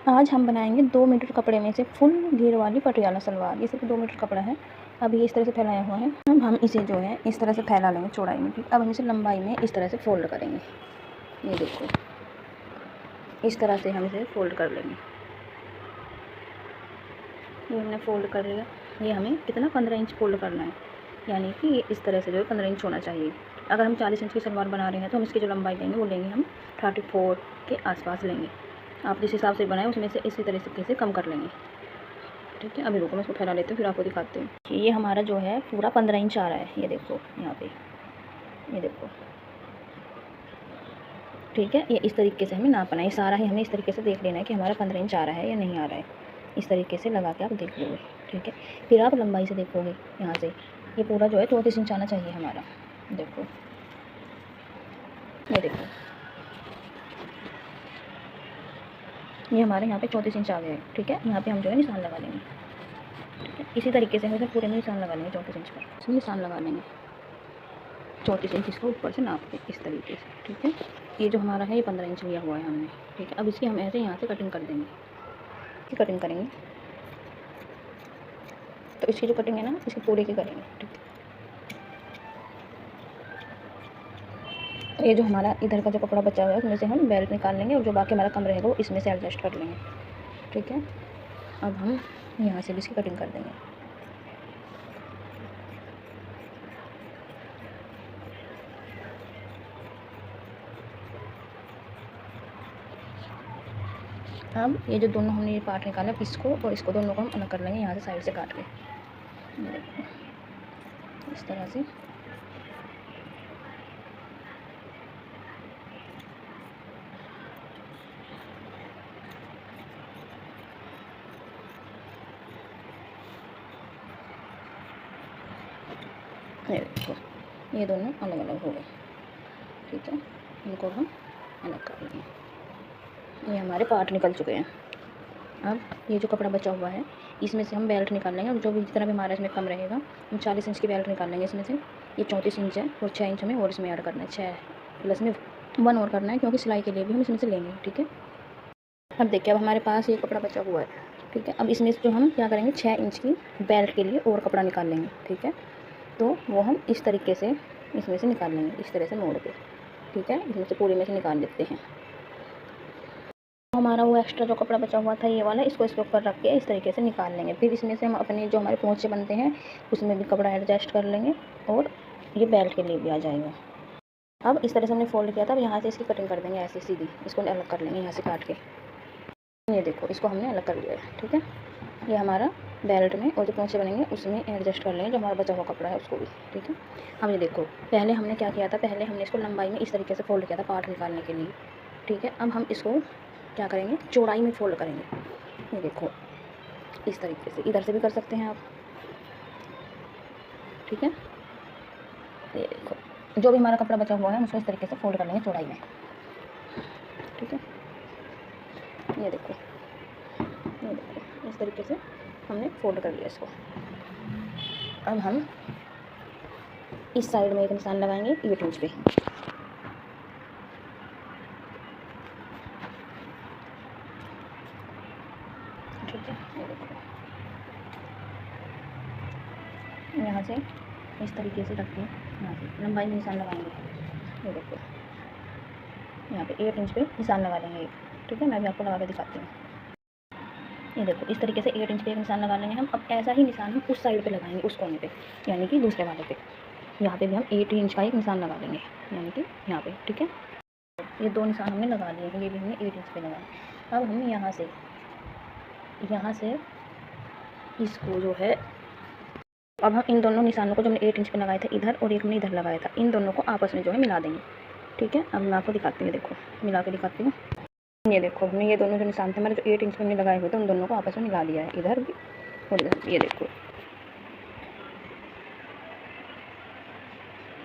आज हम बनाएंगे 2 मीटर कपड़े में से फुल घेर वाली पटियाला सलवार। ये सिर्फ 2 मीटर कपड़ा है। अब ये इस तरह से फैलाया हुआ है। अब हम इसे जो है इस तरह से फैला लेंगे चौड़ाई में। अब हम इसे लंबाई में इस तरह से फोल्ड करेंगे। ये देखो, इस तरह से हम इसे फोल्ड कर लेंगे। ये हमने फोल्ड कर लिया। ये हमें कितना 15 इंच फोल्ड करना है, यानी कि ये इस तरह से जो है 15 इंच होना चाहिए। अगर हम 40 इंच की सलवार बना रहे हैं तो हम इसकी जो लंबाई लेंगे वो लेंगे हम 34 के आसपास लेंगे। आप जिस हिसाब से बनाएं उसमें से इसी तरह से कम कर लेंगे। ठीक है, अभी रुको मैं इसको फैला लेती हूँ, फिर आपको दिखाती हूँ। ये हमारा जो है पूरा 15 इंच आ रहा है। ये देखो यहाँ पे, ये देखो। ठीक है, ये इस तरीके से हमें नापना है। सारा ही हमें इस तरीके से देख लेना है कि हमारा 15 इंच आ रहा है या नहीं आ रहा है। इस तरीके से लगा के आप देख लोगे। ठीक है, फिर आप लंबाई से देखोगे यहाँ से, ये पूरा जो है 34 इंच आना चाहिए हमारा। देखो, ये देखो, ये हमारे यहाँ पे 34 इंच आ गया है। ठीक है, यहाँ पे हम जो है निशान लगा लेंगे। ठीक है, इसी तरीके से हम इसे पूरे में निशान लगा लेंगे। 34 इंच पर इसमें निशान लगा लेंगे। 34 इंच इसको ऊपर से नाप के इस तरीके से। ठीक है, ये जो हमारा है ये 15 इंच लिया हुआ है हमने। ठीक है, अब इसकी हम ऐसे यहाँ से कटिंग कर देंगे। इसकी कटिंग करेंगे तो इसकी जो कटिंग है ना, इसकी पूरे की करेंगे। ठीक है, ये जो हमारा इधर का जो कपड़ा बचा हुआ है उसमें से हम बेल्ट निकाल लेंगे और जो बाकी हमारा कम रहेगा वो इसमें से एडजस्ट कर लेंगे। ठीक है, अब हम यहाँ से भी इसकी कटिंग कर देंगे। अब ये जो दोनों हमने ये पार्ट निकाला इसको और इसको दोनों को हम अलग कर लेंगे यहाँ से साइड से काट के। इस तरह से ये देखो, ये दोनों अलग अलग हो गए। ठीक है, इनको हम अलग कर लेंगे। ये हमारे पार्ट निकल चुके हैं। अब ये जो कपड़ा बचा हुआ है इसमें से हम बेल्ट निकाल लेंगे और जो भी जितना भी हमारा इसमें कम रहेगा हम 40 इंच की बेल्ट निकाल लेंगे इसमें से। ये 34 इंच है और 6 इंच हमें और इसमें ऐड करना है। 6 प्लस में 1 और करना है क्योंकि सिलाई के लिए भी हम इसमें से लेंगे। ठीक है, अब देखिए अब हमारे पास ये कपड़ा बचा हुआ है। ठीक है, अब इसमें से जो हम क्या करेंगे 6 इंच की बेल्ट के लिए और कपड़ा निकाल लेंगे। ठीक है, तो वो हम इस तरीके से इसमें से निकाल लेंगे, इस तरह से मोड़ के। ठीक है, इसमें से पूरे में से निकाल लेते हैं। हमारा वो एक्स्ट्रा जो कपड़ा बचा हुआ था ये वाला, इसको इसके ऊपर रख के इस तरीके से निकाल लेंगे। फिर इसमें से हम अपने जो हमारे पोंचे बनते हैं उसमें भी कपड़ा एडजस्ट कर लेंगे और ये बेल्ट के लिए भी आ जाएगा। अब इस तरह से हमने फोल्ड किया था। अब यहाँ से इसकी कटिंग कर देंगे ऐसे सीधी। इसको अलग कर लेंगे यहाँ से काट के। ये देखो, इसको हमने अलग कर लिया है। ठीक है, ये हमारा बेल्ट में और जो पोंचे बनेंगे उसमें एडजस्ट कर लेंगे जो हमारा बचा हुआ कपड़ा है उसको भी। ठीक है, अब ये देखो, पहले हमने क्या किया था, पहले हमने इसको लंबाई में इस तरीके से फोल्ड किया था पार्ट निकालने के लिए। ठीक है, अब हम इसको क्या करेंगे चौड़ाई में फोल्ड करेंगे। ये देखो, इस तरीके से इधर से भी कर सकते हैं आप। ठीक है, ये देखो, जो भी हमारा कपड़ा बचा हुआ है उसको इस तरीके से फोल्ड कर लेंगे चौड़ाई में। ठीक है, ये देखो, ये देखो, इस तरीके से हमने फोल्ड कर लिया इसको। अब हम इस साइड में एक निशान लगाएंगे 8 इंच पे। ठीक है, ये देखो, यहाँ से इस तरीके से रख के यहाँ से लंबाई में निशान लगाएंगे। ये देखो, यहाँ पे 8 इंच पे निशान लगा लेंगे एक। ठीक है, मैं भी आपको लगा के दिखाती हूँ। ये देखो, इस तरीके से 8 इंच पे एक निशान लगा लेंगे हम। अब ऐसा ही निशान हम उस साइड पे लगाएंगे, उस कोने पे, यानी कि दूसरे वाले पे। यहाँ पे भी हम 8 इंच का एक निशान लगा लेंगे, यानी कि यहाँ पे। ठीक है, ये 2 निशान हमने लगा लिए हैं। ये भी हमने 8 इंच पे लगाया। अब हम यहाँ से इसको जो है, अब हम इन दोनों निशानों को जो हमने 8 इंच पे लगाए थे इधर और एक हमने इधर लगाया था, इन दोनों को आपस में जो है मिला देंगे। ठीक है, अब मैं आपको दिखाती हूँ। देखो, मिला के दिखाती हूँ। ये देखो, हमने ये दोनों जो निशान थे हमारे जो 8 इंच पे हमने लगाए हुए थे उन दोनों को आपस में मिला दिया है, इधर भी और इधर भी। ये देखो,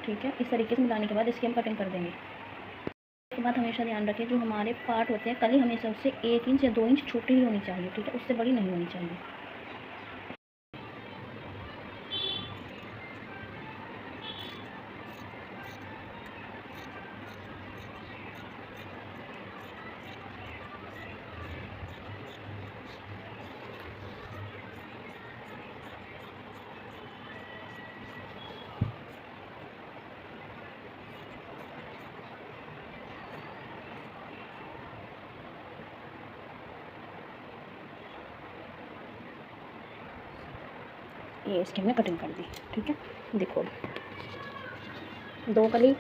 ठीक है, इस तरीके से मिलाने के बाद इसकी हम कटिंग कर देंगे। इसके बाद हमेशा ध्यान रखें जो हमारे पार्ट होते हैं कली हमेशा उससे 1 इंच या 2 इंच छोटी ही होनी चाहिए। ठीक है, उससे बड़ी नहीं होनी चाहिए। ये इसकी हमने कटिंग कर दी। ठीक है, देखो 2 कली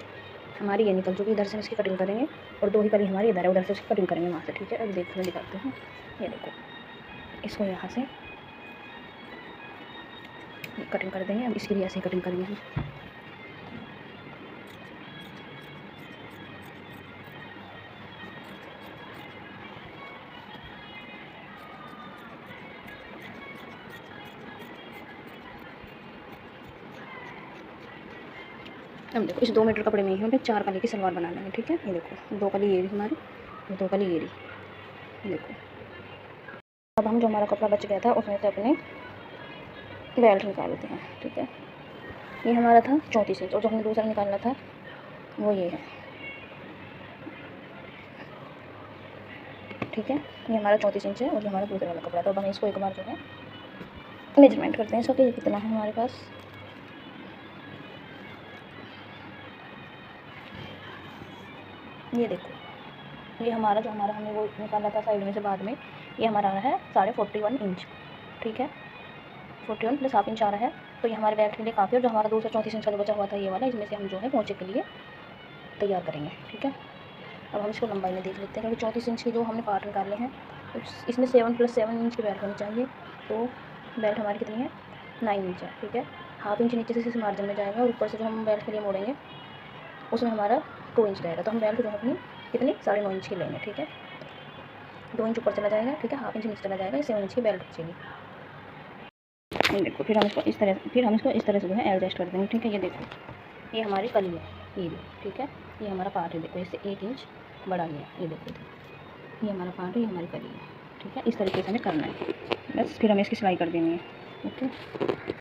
हमारी ये निकल चुकी, इधर से इसकी कटिंग करेंगे और 2 ही कली हमारी इधर है, उधर से इसकी कटिंग करेंगे वहाँ से। ठीक है, अब देखो मैं दिखाती हूँ। ये देखो, इसको यहाँ से कटिंग कर देंगे। अब इसकी भी ऐसे ही कटिंग करेंगे हम। अब देखो इस 2 मीटर कपड़े में ही हमें 4 कली की सलवार बना लेंगे। ठीक है, ये देखो 2 कली ये रही हमारी और 2 कली ये रही। देखो अब हम जो हमारा कपड़ा बच गया था उसमें से अपने बेल्ट निकालते हैं। ठीक है, ये हमारा था 34 इंच और जो हमने दूसरा निकालना था वो ये है। ठीक है, ये हमारा 34 इंच है और ये हमारा दूसरा वाला कपड़ा था। अब हम इसको एक बार जो है मेजरमेंट करते हैं इसका कि ये कितना है हमारे पास। ये देखो, ये हमारा जो हमने वो निकाला था साइड में से बाद में, ये हमारा आ रहा है 41.5 इंच। ठीक है, 41 प्लस हाफ इंच आ रहा है, तो ये हमारे बेल्ट के लिए काफ़ी है। और जो हमारा दूसरा 34 इंच का जो बचा हुआ था ये वाला, इसमें से हम जो है पोंचे के लिए तैयार करेंगे। ठीक है, अब हम इसको लंबाई में देख लेते हैं, क्योंकि 34 इंच के जो हमने पार्ट निकाले हैं इसमें 7 + 7 इंच की बेल्ट होनी चाहिए। तो बेल्ट हमारी कितनी है, 9 इंच है। ठीक है, हाफ इंच नीचे से इस मार्जिन में जाएगा और ऊपर से जो हम बेल्ट के लिए मोड़ेंगे उसमें हमारा 2 इंच रहेगा। तो हम बेल्ट जो है अपनी कितनी 9.5 इंच की लेंगे। ठीक है, 2 इंच ऊपर चला जाएगा। ठीक है, हाफ इंच नीचे चला जाएगा, 7 इंच की बेल्ट बचेगी। देखो फिर हम इसको इस तरह से जो है एडजस्ट कर देंगे। ठीक है, ये देखो ये हमारी कली है, ये भी। ठीक है, ये हमारा पार्ट है, देखो इससे 1 इंच बड़ा गया। ये देखो ये हमारा पार्ट है, ये हमारी कली है। ठीक है, इस तरीके से हमें करना है बस। फिर हमें इसकी सिलाई कर देनी है। ओके।